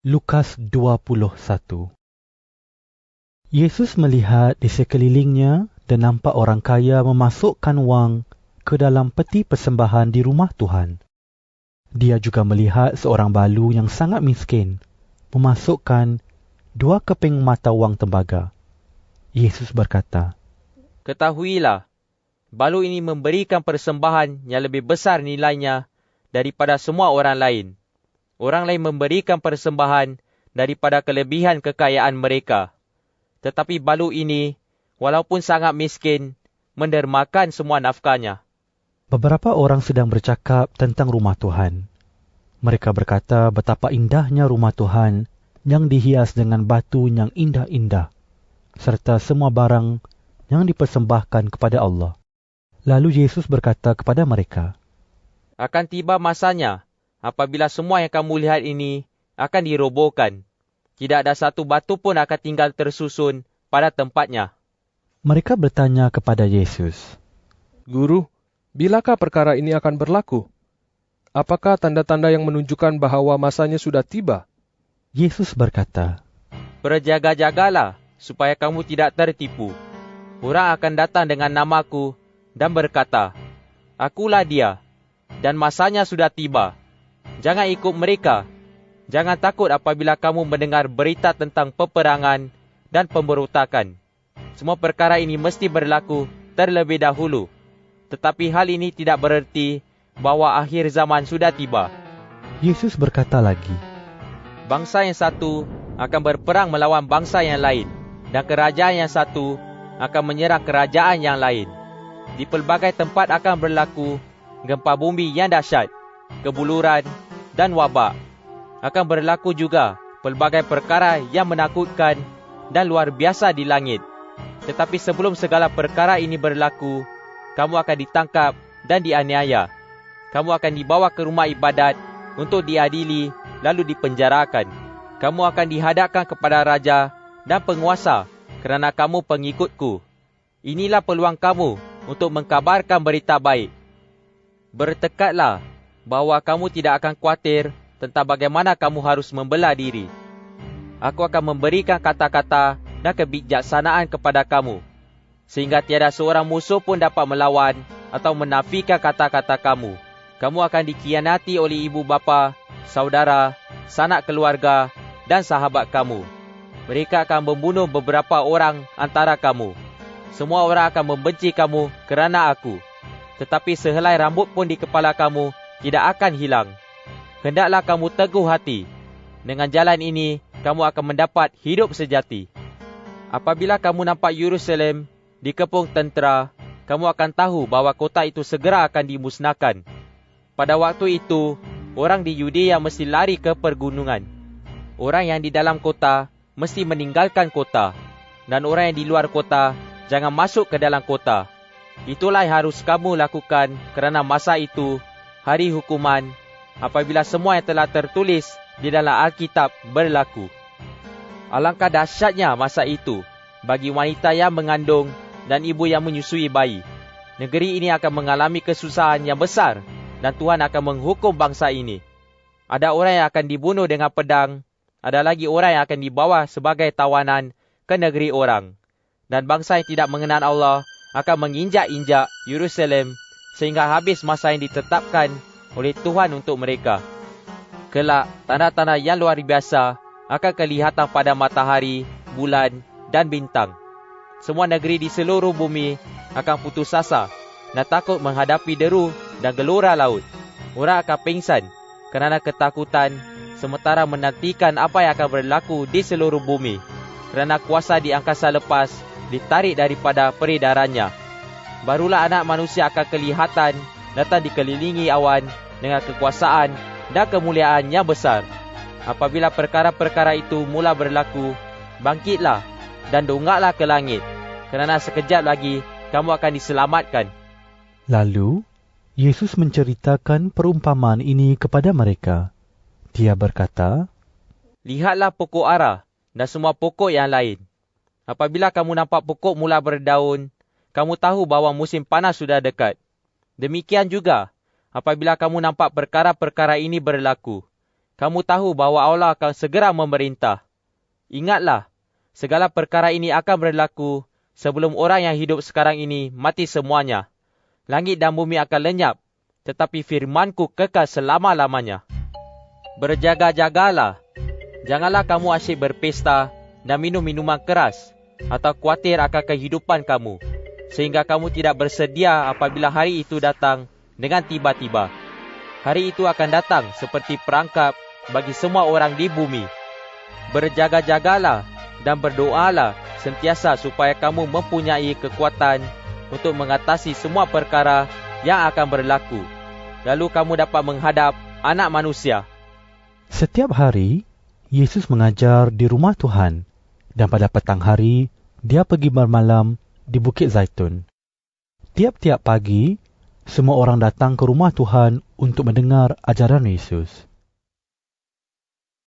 Lukas 21. Yesus melihat di sekelilingnya dan nampak orang kaya memasukkan wang ke dalam peti persembahan di rumah Tuhan. Dia juga melihat seorang balu yang sangat miskin memasukkan 2 keping mata wang tembaga. Yesus berkata, Ketahuilah, balu ini memberikan persembahan yang lebih besar nilainya daripada semua orang lain. Orang lain memberikan persembahan daripada kelebihan kekayaan mereka. Tetapi balu ini, walaupun sangat miskin, mendermakan semua nafkahnya. Beberapa orang sedang bercakap tentang rumah Tuhan. Mereka berkata betapa indahnya rumah Tuhan yang dihias dengan batu yang indah-indah, serta semua barang yang dipersembahkan kepada Allah. Lalu Yesus berkata kepada mereka, Akan tiba masanya apabila semua yang kamu lihat ini akan dirobohkan. Tidak ada satu batu pun akan tinggal tersusun pada tempatnya. Mereka bertanya kepada Yesus, Guru, bilakah perkara ini akan berlaku? Apakah tanda-tanda yang menunjukkan bahwa masanya sudah tiba? Yesus berkata, Berjaga-jagalah supaya kamu tidak tertipu. Orang akan datang dengan namaku dan berkata, Akulah dia, dan masanya sudah tiba. Jangan ikut mereka. Jangan takut apabila kamu mendengar berita tentang peperangan dan pemberontakan. Semua perkara ini mesti berlaku terlebih dahulu. Tetapi hal ini tidak bererti bahwa akhir zaman sudah tiba. Yesus berkata lagi, Bangsa yang satu akan berperang melawan bangsa yang lain, dan kerajaan yang satu akan menyerang kerajaan yang lain. Di pelbagai tempat akan berlaku gempa bumi yang dahsyat, kebuluran dan wabak. Akan berlaku juga pelbagai perkara yang menakutkan dan luar biasa di langit. Tetapi sebelum segala perkara ini berlaku, kamu akan ditangkap dan dianiaya. Kamu akan dibawa ke rumah ibadat untuk diadili lalu dipenjarakan. Kamu akan dihadapkan kepada raja dan penguasa kerana kamu pengikutku. Inilah peluang kamu untuk mengkabarkan berita baik. Bertekadlah bahawa kamu tidak akan khawatir tentang bagaimana kamu harus membela diri. Aku akan memberikan kata-kata dan kebijaksanaan kepada kamu, sehingga tiada seorang musuh pun dapat melawan atau menafikan kata-kata kamu. Kamu akan dikhianati oleh ibu bapa, saudara, sanak keluarga dan sahabat kamu. Mereka akan membunuh beberapa orang antara kamu. Semua orang akan membenci kamu kerana aku. Tetapi sehelai rambut pun di kepala kamu tidak akan hilang. Hendaklah kamu teguh hati. Dengan jalan ini, kamu akan mendapat hidup sejati. Apabila kamu nampak Yerusalem dikepung tentera, kamu akan tahu bahawa kota itu segera akan dimusnahkan. Pada waktu itu, orang di Yudea mesti lari ke pergunungan. Orang yang di dalam kota mesti meninggalkan kota. Dan orang yang di luar kota jangan masuk ke dalam kota. Itulah yang harus kamu lakukan kerana masa itu, hari hukuman, apabila semua yang telah tertulis di dalam Alkitab berlaku. Alangkah dahsyatnya masa itu bagi wanita yang mengandung dan ibu yang menyusui bayi. Negeri ini akan mengalami kesusahan yang besar dan Tuhan akan menghukum bangsa ini. Ada orang yang akan dibunuh dengan pedang, ada lagi orang yang akan dibawa sebagai tawanan ke negeri orang. Dan bangsa yang tidak mengenal Allah akan menginjak-injak Yerusalem sehingga habis masa yang ditetapkan oleh Tuhan untuk mereka. Kelak, tanda-tanda yang luar biasa akan kelihatan pada matahari, bulan dan bintang. Semua negeri di seluruh bumi akan putus asa dan takut menghadapi deru dan gelora laut. Orang akan pingsan kerana ketakutan sementara menantikan apa yang akan berlaku di seluruh bumi. Kerana kuasa di angkasa lepas ditarik daripada peredarannya. Barulah anak manusia akan kelihatan datang dikelilingi awan dengan kekuasaan dan kemuliaan yang besar. Apabila perkara-perkara itu mula berlaku, bangkitlah dan dongaklah ke langit, kerana sekejap lagi kamu akan diselamatkan. Lalu, Yesus menceritakan perumpamaan ini kepada mereka. Dia berkata, Lihatlah pokok ara dan semua pokok yang lain. Apabila kamu nampak pokok mula berdaun, kamu tahu bahawa musim panas sudah dekat. Demikian juga, apabila kamu nampak perkara-perkara ini berlaku, kamu tahu bahawa Allah akan segera memerintah. Ingatlah, segala perkara ini akan berlaku sebelum orang yang hidup sekarang ini mati semuanya. Langit dan bumi akan lenyap, tetapi firmanku kekal selama-lamanya. Berjaga-jagalah. Janganlah kamu asyik berpesta dan minum minuman keras, atau khawatir akan kehidupan kamu, sehingga kamu tidak bersedia apabila hari itu datang dengan tiba-tiba. Hari itu akan datang seperti perangkap bagi semua orang di bumi. Berjaga-jagalah dan berdoalah sentiasa supaya kamu mempunyai kekuatan untuk mengatasi semua perkara yang akan berlaku. Lalu kamu dapat menghadap Anak Manusia. Setiap hari, Yesus mengajar di rumah Tuhan, dan pada petang hari, dia pergi bermalam di Bukit Zaitun. Tiap-tiap pagi, semua orang datang ke rumah Tuhan untuk mendengar ajaran Yesus.